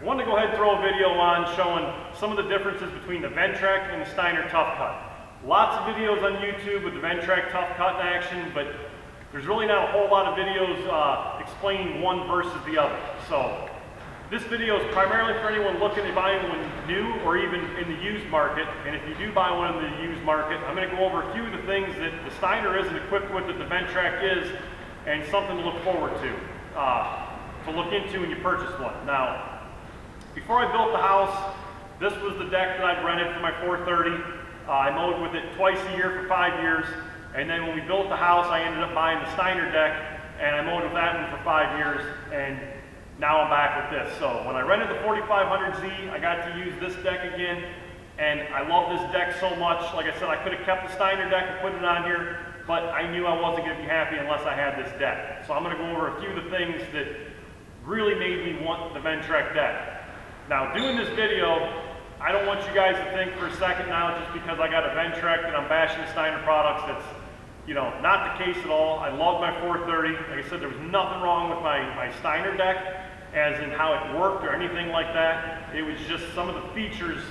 I wanted to go ahead and throw a video on showing some of the differences between the Ventrac and the Steiner Tough Cut. Lots of videos on YouTube with the Ventrac Tough Cut in action, but there's really not a whole lot of videos explaining one versus the other. So this video is primarily for anyone looking to buy one new or even in the used market. And if you do buy one in the used market, I'm going to go over a few of the things that the Steiner isn't equipped with that the Ventrac is, and something to look forward to look into when you purchase one. Now, before I built the house, this was the deck that I'd rented for my 430. I mowed with it twice a year for 5 years, and then when we built the house, I ended up buying the Steiner deck, and I mowed with that one for 5 years, and now I'm back with this. So when I rented the 4500Z, I got to use this deck again, and I love this deck so much. Like I said, I could have kept the Steiner deck and put it on here, but I knew I wasn't going to be happy unless I had this deck. So I'm going to go over a few of the things that really made me want the Ventrac deck. Now, doing this video, I don't want you guys to think for a second now just because I got a Ventrac that I'm bashing the Steiner products. That's, you know, not the case at all. I love my 430. Like I said, there was nothing wrong with my Steiner deck, as in how it worked or anything like that. It was just some of the features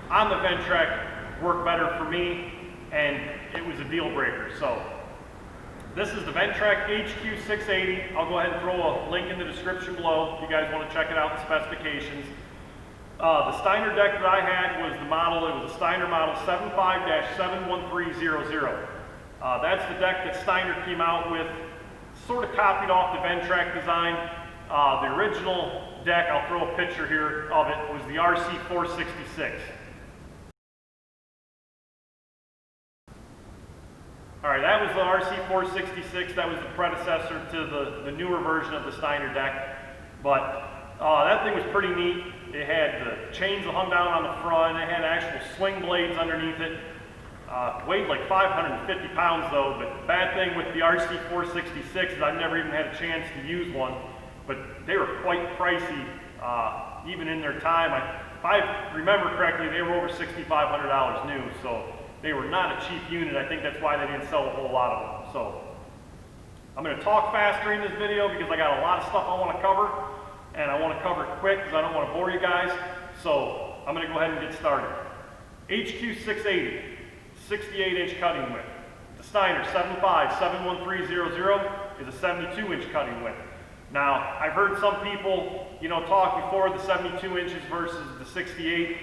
on the Ventrac work better for me, and it was a deal breaker. So this is the Ventrac HQ680. I'll go ahead and throw a link in the description below if you guys want to check it out, the specifications. The Steiner deck that I had was the model, it was a Steiner model 75-71300. That's the deck that Steiner came out with, sort of copied off the Ventrac design. The original deck, I'll throw a picture here of it, was the RC466. Alright, that was the RC466. That was the predecessor to the newer version of the Steiner deck. But that thing was pretty neat. It had the chains that hung down on the front. It had actual swing blades underneath it. Weighed like 550 pounds though, but the bad thing with the RC466 is I've never even had a chance to use one. But they were quite pricey, even in their time. If I remember correctly, they were over $6,500 new, so they were not a cheap unit. I think that's why they didn't sell a whole lot of them. So I'm going to talk fast during this video because I got a lot of stuff I want to cover, and I want to cover it quick because I don't want to bore you guys. So I'm going to go ahead and get started. HQ680, 68-inch cutting width. The Steiner 75-71300 is a 72-inch cutting width. Now, I've heard some people, you know, talk before the 72 inches versus the 68.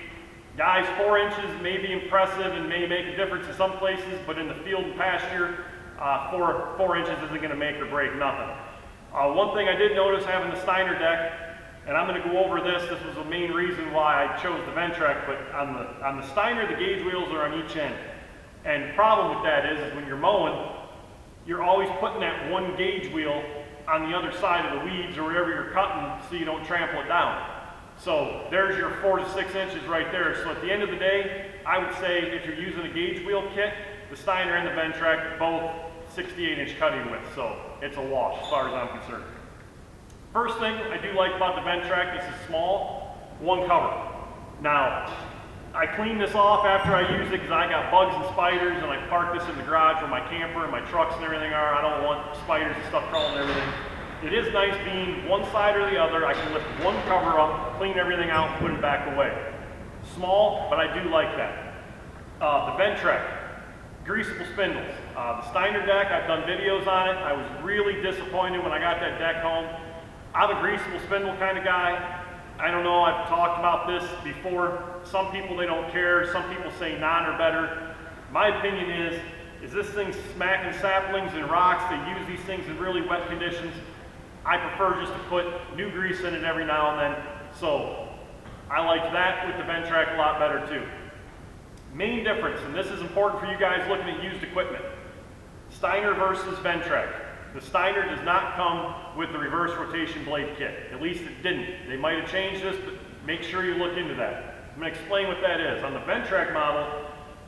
Guys, 4 inches may be impressive and may make a difference in some places, but in the field and pasture, 4 inches isn't going to make or break nothing. One thing I did notice having the Steiner deck, and I'm going to go over this was the main reason why I chose the Ventrac, but on the Steiner, the gauge wheels are on each end. And the problem with that is when you're mowing, you're always putting that one gauge wheel on the other side of the weeds or wherever you're cutting so you don't trample it down. So there's your 4 to 6 inches right there. So at the end of the day, I would say if you're using a gauge wheel kit, the Steiner and the Ventrac both 68-inch cutting width. So it's a wash as far as I'm concerned. First thing I do like about the Ventrac, this is small, one cover. Now, I clean this off after I use it because I got bugs and spiders, and I park this in the garage where my camper and my trucks and everything are. I don't want spiders and stuff crawling and everything. It is nice being one side or the other. I can lift one cover up, clean everything out, and put it back away. Small, but I do like that. The Ventrac, greasable spindles. The Steiner deck, I've done videos on it. I was really disappointed when I got that deck home. I'm a greasable spindle kind of guy. I don't know, I've talked about this before. Some people, they don't care. Some people say none are better. My opinion is this thing smacking saplings and rocks? They use these things in really wet conditions. I prefer just to put new grease in it every now and then. So I like that with the Ventrac a lot better too. Main difference, and this is important for you guys looking at used equipment. Steiner versus Ventrac. The Steiner does not come with the reverse rotation blade kit. At least it didn't. They might have changed this, but make sure you look into that. I'm going to explain what that is. On the Ventrac model,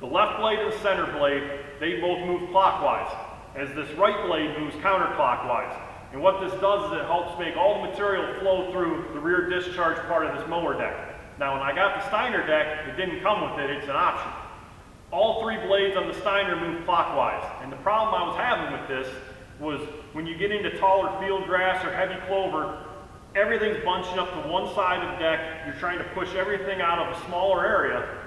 the left blade and the center blade, they both move clockwise, as this right blade moves counterclockwise. And what this does is it helps make all the material flow through the rear discharge part of this mower deck. Now, when I got the Steiner deck, it didn't come with it. It's an option. All 3 blades on the Steiner move clockwise. And the problem I was having with this was when you get into taller field grass or heavy clover, everything's bunching up to one side of the deck. You're trying to push everything out of a smaller area.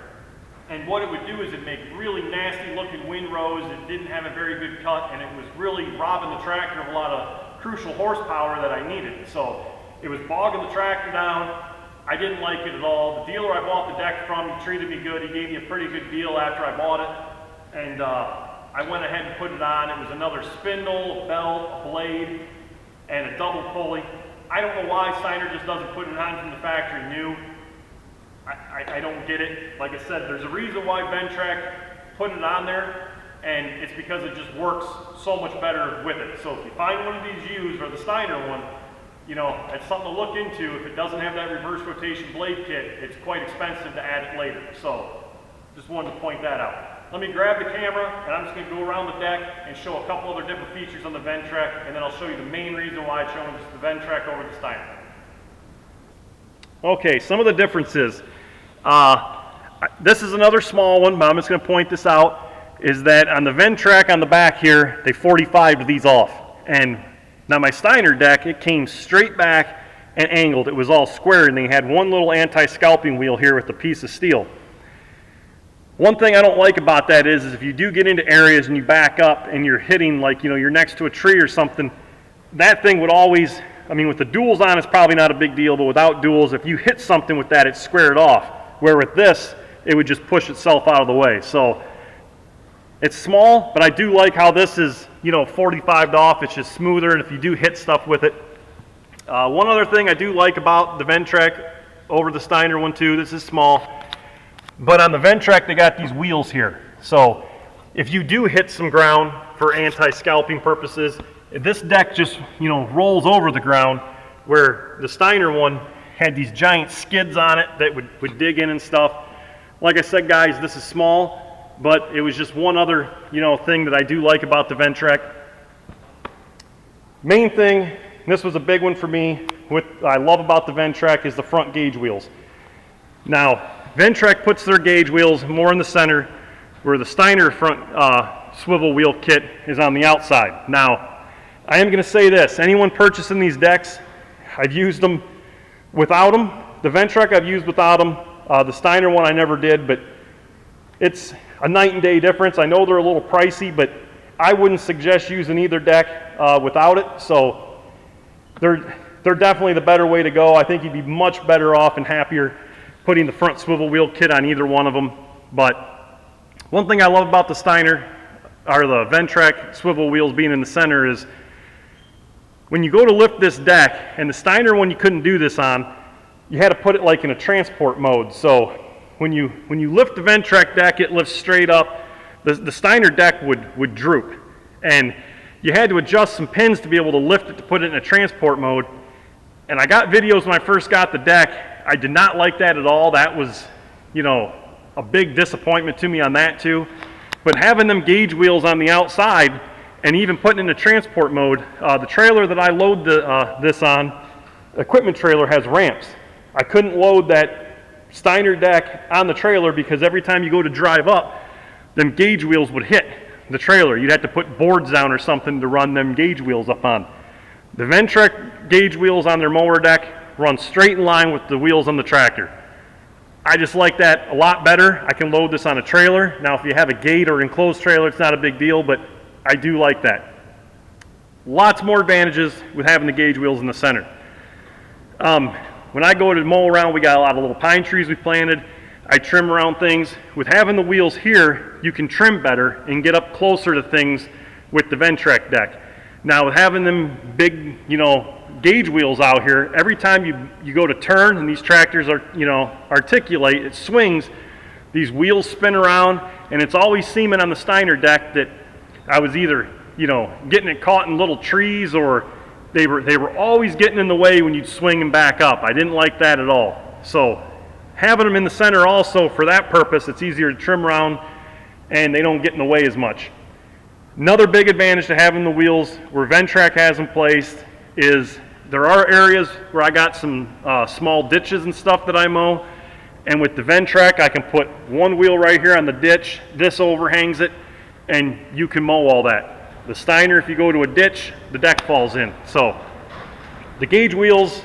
And what it would do is it'd make really nasty looking windrows. It didn't have a very good cut, and it was really robbing the tractor of a lot of crucial horsepower that I needed. So it was bogging the tractor down. I didn't like it at all. The dealer I bought the deck from, he treated me good. He gave me a pretty good deal after I bought it. And I went ahead and put it on. It was another spindle, a belt, a blade, and a double pulley. I don't know why Steiner just doesn't put it on from the factory new. I don't get it. Like I said, there's a reason why Ventrac put it on there, and it's because it just works so much better with it. So if you find one of these used, or the Steiner one, you know, it's something to look into. If it doesn't have that reverse rotation blade kit, it's quite expensive to add it later. So just wanted to point that out. Let me grab the camera, and I'm just going to go around the deck and show a couple other different features on the Ventrac, and then I'll show you the main reason why I chose the Ventrac over the Steiner. Okay, some of the differences. This is another small one, but I'm just going to point this out, is that on the Ventrac on the back here, they 45'd these off. And now my Steiner deck, it came straight back and angled. It was all square, and they had one little anti-scalping wheel here with a piece of steel. One thing I don't like about that is if you do get into areas and you back up and you're hitting, like, you know, you're next to a tree or something, that thing would always, I mean, with the duals on, it's probably not a big deal, but without duals, if you hit something with that, it's squared off. Where with this, it would just push itself out of the way. So it's small, but I do like how this is, you know, 45'd off. It's just smoother, and if you do hit stuff with it. One other thing I do like about the Ventrac over the Steiner one too, this is small, but on the Ventrac they got these wheels here. So if you do hit some ground for anti-scalping purposes, this deck just, you know, rolls over the ground, where the Steiner one had these giant skids on it that would dig in and stuff. Like I said, guys, this is small, but it was just one other, you know, thing that I do like about the Ventrac. Main thing, this was a big one for me, what I love about the Ventrac is the front gauge wheels. Now, Ventrac puts their gauge wheels more in the center, where the Steiner front swivel wheel kit is on the outside. Now, I am going to say this, anyone purchasing these decks, I've used them without them. The Ventrac I've used without them. The Steiner one I never did, but it's a night and day difference. I know they're a little pricey, but I wouldn't suggest using either deck without it. So they're definitely the better way to go. I think you'd be much better off and happier putting the front swivel wheel kit on either one of them. But one thing I love about the Steiner, or the Ventrac swivel wheels being in the center, is when you go to lift this deck, and the Steiner one you couldn't do this on, you had to put it like in a transport mode. So when you lift the Ventrac deck, it lifts straight up. The Steiner deck would droop, and you had to adjust some pins to be able to lift it to put it in a transport mode. And I got videos when I first got the deck. I did not like that at all. That was, you know, a big disappointment to me on that too. But having them gauge wheels on the outside, and even putting it in a transport mode, the trailer that I load this on, the equipment trailer, has ramps. I couldn't load that Steiner deck on the trailer because every time you go to drive up, them gauge wheels would hit the trailer. You'd have to put boards down or something to run them gauge wheels up on. The Ventrac gauge wheels on their mower deck run straight in line with the wheels on the tractor. I just like that a lot better. I can load this on a trailer. Now, if you have a gate or enclosed trailer, it's not a big deal, but I do like that. Lots more advantages with having the gauge wheels in the center. When I go to mow around, we got a lot of little pine trees we planted. I trim around things. With having the wheels here, you can trim better and get up closer to things with the Ventrac deck. Now, with having them big, you know, gauge wheels out here, every time you go to turn and these tractors are, you know, articulate, it swings, these wheels spin around, and it's always seeming on the Steiner deck that I was either, you know, getting it caught in little trees, or they were always getting in the way when you'd swing them back up. I didn't like that at all. So having them in the center also, for that purpose, it's easier to trim around and they don't get in the way as much. Another big advantage to having the wheels where Ventrac has them placed is there are areas where I got some small ditches and stuff that I mow, and with the Ventrac I can put one wheel right here on the ditch, this overhangs it, and you can mow all that. The Steiner, if you go to a ditch, the deck falls in. So the gauge wheels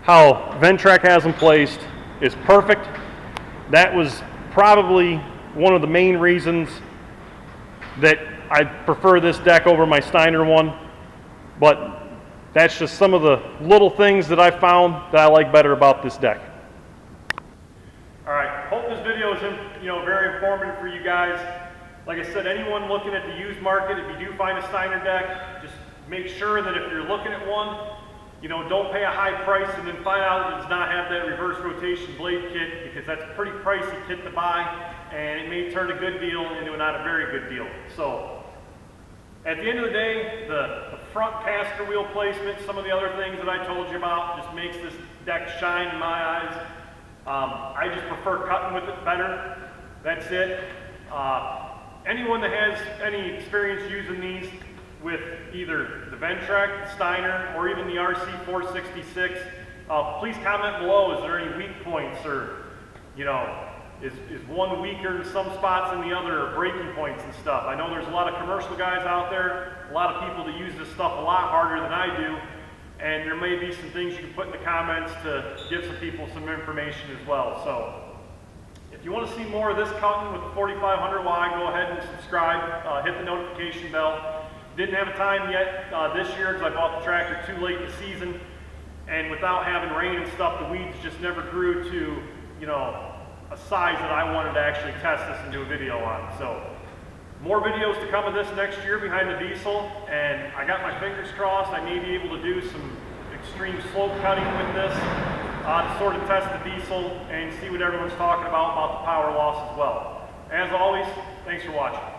how Ventrac has them placed is perfect. That was probably one of the main reasons that I prefer this deck over my Steiner one, but that's just some of the little things that I found that I like better about this deck. All right, hope this video is very informative for you guys. Like I said, anyone looking at the used market, if you do find a Steiner deck, just make sure that if you're looking at one, don't pay a high price and then find out it does not have that reverse rotation blade kit, because that's a pretty pricey kit to buy, and it may turn a good deal into not a very good deal. So, at the end of the day, the front caster wheel placement, some of the other things that I told you about, just makes this deck shine in my eyes. I just prefer cutting with it better. That's it. Anyone that has any experience using these with either the Ventrac, the Steiner, or even the RC466, please comment below. Is there any weak points, or is one weaker in some spots than the other, or breaking points and stuff? I know there's a lot of commercial guys out there, a lot of people that use this stuff a lot harder than I do, and there may be some things you can put in the comments to give some people some information as well. So, if you want to see more of this cutting with the 4500Y, go ahead and subscribe, hit the notification bell. Didn't have a time yet this year because I bought the tractor too late in the season, and without having rain and stuff, the weeds just never grew to, a size that I wanted to actually test this and do a video on. So, more videos to come of this next year behind the diesel, and I got my fingers crossed. I may be able to do some extreme slope cutting with this to sort of test the diesel and see what everyone's talking about the power loss as well. As always, thanks for watching.